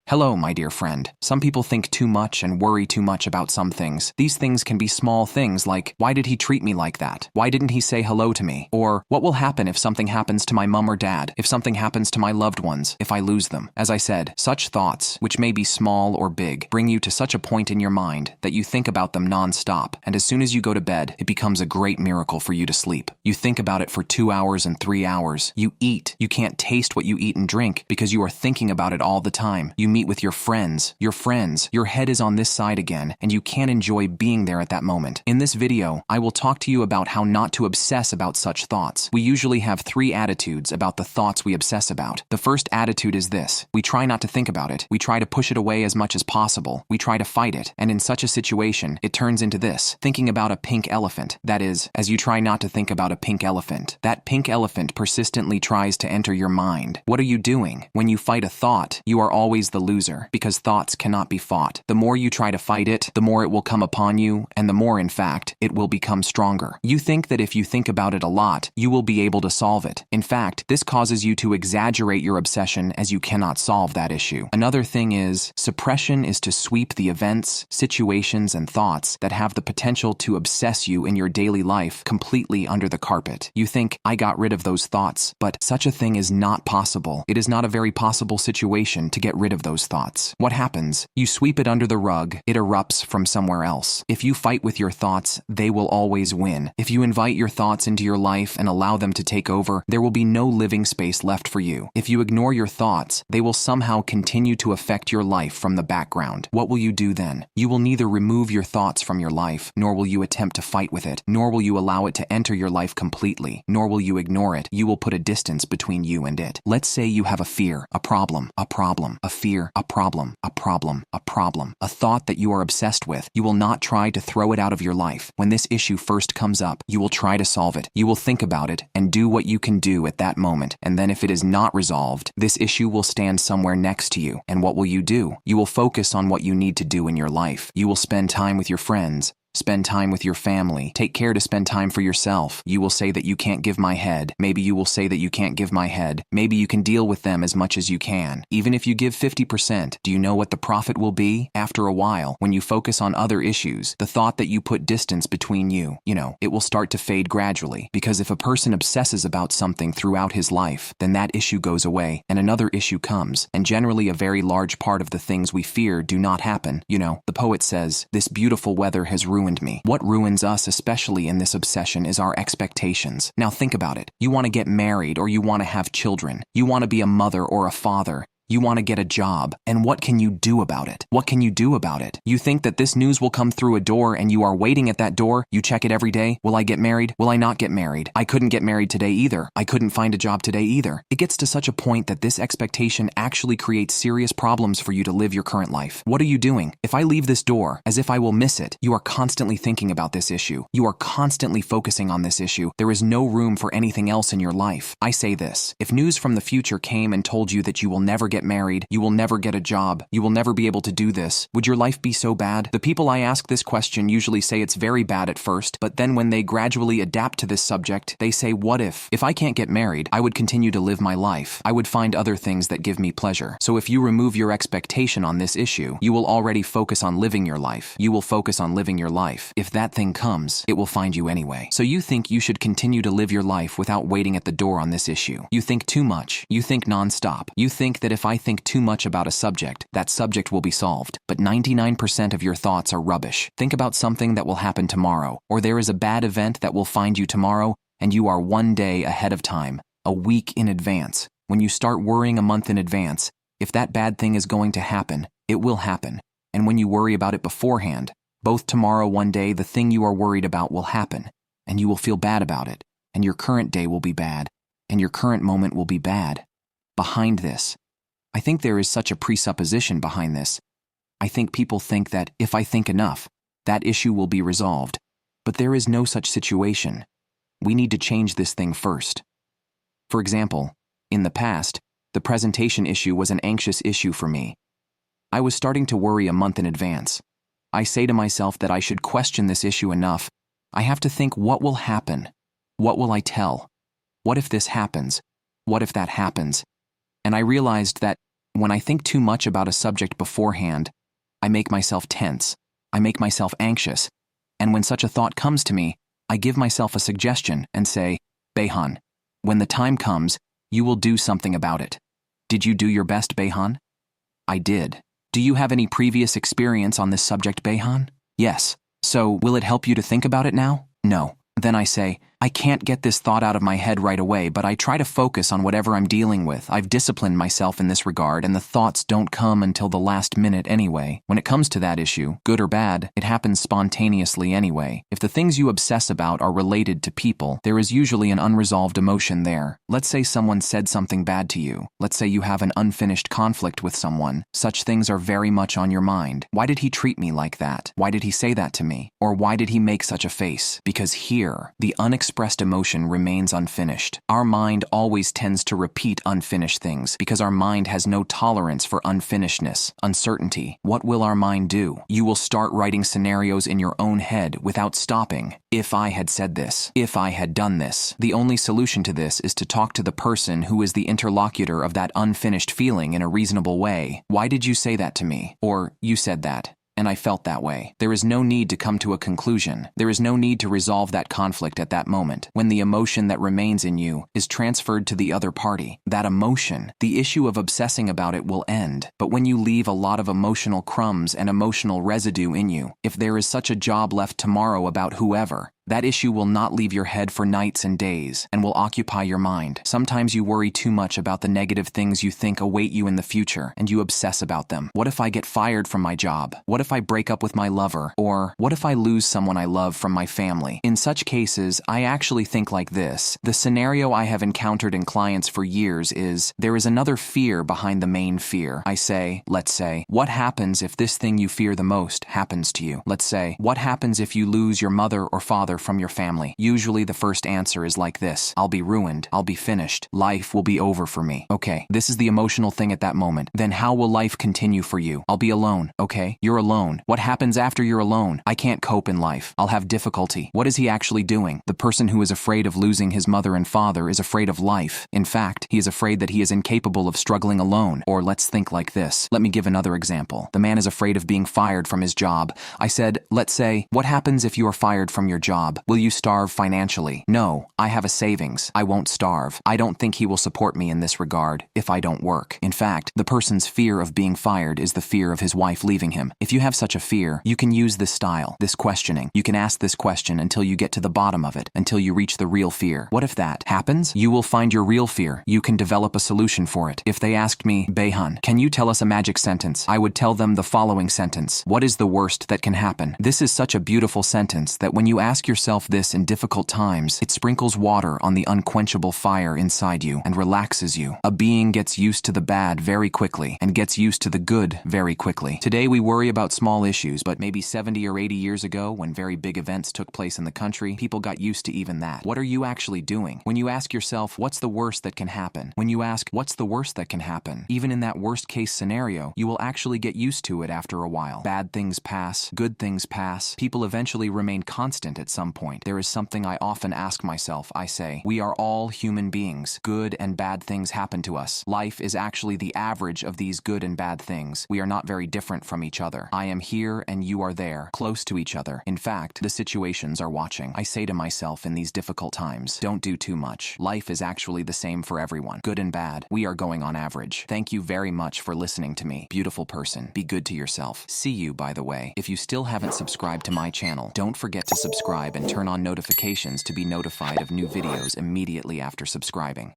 Hello, my dear friend. Some people think too much and worry too much about some things. These things can be small things like, why did he treat me like that? Why didn't he say hello to me? Or, what will happen if something happens to my mom or dad? If something happens to my loved ones? If I lose them? As I said, such thoughts, which may be small or big, bring you to such a point in your mind that you think about them non-stop. And as soon as you go to bed, it becomes a great miracle for you to sleep. You think about it for 2 hours and 3 hours. You eat. You can't taste what you eat and drink because you are thinking about it all the time. You meet with your friends, your head is on this side again, and you can't enjoy being there at that moment. In this video, I will talk to you about how not to obsess about such thoughts. We usually have 3 attitudes about the thoughts we obsess about. The first attitude is this: we try not to think about it. We try to push it away as much as possible. We try to fight it, and in such a situation, it turns into this: thinking about a pink elephant. That is, as you try not to think about a pink elephant, that pink elephant persistently tries to enter your mind. What are you doing? When you fight a thought, you are always the loser, because thoughts cannot be fought. The more you try to fight it, the more it will come upon you, and the more, in fact, it will become stronger. You think that if you think about it a lot, you will be able to solve it. In fact, this causes you to exaggerate your obsession as you cannot solve that issue. Another thing is, suppression is to sweep the events, situations, and thoughts that have the potential to obsess you in your daily life completely under the carpet. You think, I got rid of those thoughts, but such a thing is not possible. It is not a very possible situation to get rid of those thoughts. What happens? You sweep it under the rug, it erupts from somewhere else. If you fight with your thoughts, they will always win. If you invite your thoughts into your life and allow them to take over, there will be no living space left for you. If you ignore your thoughts, they will somehow continue to affect your life from the background. What will you do then? You will neither remove your thoughts from your life, nor will you attempt to fight with it, nor will you allow it to enter your life completely, nor will you ignore it. You will put a distance between you and it. Let's say you have a fear, a problem, a fear, a problem, a thought that you are obsessed with. You will not try to throw it out of your life. When this issue first comes up, you will try to solve it. You will think about it and do what you can do at that moment. And then if it is not resolved, this issue will stand somewhere next to you. And what will you do? You will focus on what you need to do in your life. You will spend time with your friends. Spend time with your family. Take care to spend time for yourself. You will say that you can't give my head. Maybe you will say that you can't give my head. Maybe you can deal with them as much as you can. Even if you give 50%, do you know what the profit will be? After a while, when you focus on other issues, the thought that you put distance between you, it will start to fade gradually. Because if a person obsesses about something throughout his life, then that issue goes away and another issue comes. And generally a very large part of the things we fear do not happen. The poet says, "This beautiful weather has ruined me." What ruins us, especially in this obsession, is our expectations. Now think about it. You want to get married or you want to have children. You want to be a mother or a father. You want to get a job. And what can you do about it? What can you do about it? You think that this news will come through a door and you are waiting at that door. You check it every day. Will I get married? Will I not get married? I couldn't get married today either. I couldn't find a job today either. It gets to such a point that this expectation actually creates serious problems for you to live your current life. What are you doing? If I leave this door, as if I will miss it, you are constantly thinking about this issue. You are constantly focusing on this issue. There is no room for anything else in your life. I say this: if news from the future came and told you that you will never get married, you will never get a job, you will never be able to do this, would your life be so bad? The people I ask this question usually say it's very bad at first, but then when they gradually adapt to this subject, they say, what if? If I can't get married, I would continue to live my life. I would find other things that give me pleasure. So if you remove your expectation on this issue, you will already focus on living your life. You will focus on living your life. If that thing comes, it will find you anyway. So you think you should continue to live your life without waiting at the door on this issue. You think too much. You think non-stop. You think that if I think too much about a subject, that subject will be solved. But 99% of your thoughts are rubbish. Think about something that will happen tomorrow, or there is a bad event that will find you tomorrow, and you are 1 day ahead of time, a week in advance. When you start worrying a month in advance, if that bad thing is going to happen, it will happen. And when you worry about it beforehand, both tomorrow, 1 day, the thing you are worried about will happen, and you will feel bad about it, and your current day will be bad, and your current moment will be bad. Behind this, I think there is such a presupposition behind this. I think people think that if I think enough, that issue will be resolved. But there is no such situation. We need to change this thing first. For example, in the past, the presentation issue was an anxious issue for me. I was starting to worry a month in advance. I say to myself that I should question this issue enough. I have to think, what will happen? What will I tell? What if this happens? What if that happens? And I realized that When I think too much about a subject beforehand, I make myself tense. I make myself anxious. And when such a thought comes to me, I give myself a suggestion and say, Behan, when the time comes, you will do something about it. Did you do your best, Behan? I did. Do you have any previous experience on this subject, Behan? Yes. So, will it help you to think about it now? No. Then I say, I can't get this thought out of my head right away, but I try to focus on whatever I'm dealing with. I've disciplined myself in this regard, and the thoughts don't come until the last minute anyway. When it comes to that issue, good or bad, it happens spontaneously anyway. If the things you obsess about are related to people, there is usually an unresolved emotion there. Let's say someone said something bad to you. Let's say you have an unfinished conflict with someone. Such things are very much on your mind. Why did he treat me like that? Why did he say that to me? Or why did he make such a face? Because here, the unexpressed emotion remains unfinished. Our mind always tends to repeat unfinished things because our mind has no tolerance for unfinishedness, uncertainty. What will our mind do? You will start writing scenarios in your own head without stopping. If I had said this, if I had done this. The only solution to this is to talk to the person who is the interlocutor of that unfinished feeling in a reasonable way. Why did you say that to me? Or, you said that, and I felt that way. There is no need to come to a conclusion. There is no need to resolve that conflict at that moment. When the emotion that remains in you is transferred to the other party, that emotion, the issue of obsessing about it will end. But when you leave a lot of emotional crumbs and emotional residue in you, if there is such a job left tomorrow about whoever, that issue will not leave your head for nights and days and will occupy your mind. Sometimes you worry too much about the negative things you think await you in the future and you obsess about them. What if I get fired from my job? What if I break up with my lover? Or what if I lose someone I love from my family? In such cases, I actually think like this. The scenario I have encountered in clients for years is, there is another fear behind the main fear. I say, let's say, what happens if this thing you fear the most happens to you? Let's say, what happens if you lose your mother or father from your family? Usually the first answer is like this: I'll be ruined, I'll be finished, life will be over for me. Okay, this is the emotional thing at that moment. Then how will life continue for you? I'll be alone. Okay, you're alone. What happens after you're alone? I can't cope in life. I'll have difficulty. What is he actually doing? The person who is afraid of losing his mother and father is afraid of life. In fact, he is afraid that he is incapable of struggling alone. Or let's think like this. Let me give another example. The man is afraid of being fired from his job. I said, let's say, what happens if you are fired from your job? Will you starve financially? No, I have a savings. I won't starve. I don't think he will support me in this regard if I don't work. In fact, the person's fear of being fired is the fear of his wife leaving him. If you have such a fear, you can use this style, this questioning. You can ask this question until you get to the bottom of it, until you reach the real fear. What if that happens? You will find your real fear. You can develop a solution for it. If they asked me, Behan, can you tell us a magic sentence? I would tell them the following sentence: what is the worst that can happen? This is such a beautiful sentence that when you ask yourself this in difficult times, it sprinkles water on the unquenchable fire inside you and relaxes you. A being gets used to the bad very quickly and gets used to the good very quickly. Today we worry about small issues, but maybe 70 or 80 years ago, when very big events took place in the country, people got used to even that. What are you actually doing? When you ask yourself, what's the worst that can happen? When you ask, what's the worst that can happen? Even in that worst case scenario, you will actually get used to it after a while. Bad things pass, good things pass. People eventually remain constant at some point. There is something I often ask myself. I say, we are all human beings. Good and bad things happen to us. Life is actually the average of these good and bad things. We are not very different from each other. I am here and you are there, close to each other. In fact, the situations are watching. I say to myself in these difficult times, don't do too much. Life is actually the same for everyone. Good and bad. We are going on average. Thank you very much for listening to me. Beautiful person. Be good to yourself. See you, by the way. If you still haven't subscribed to my channel, don't forget to subscribe and turn on notifications to be notified of new videos immediately after subscribing.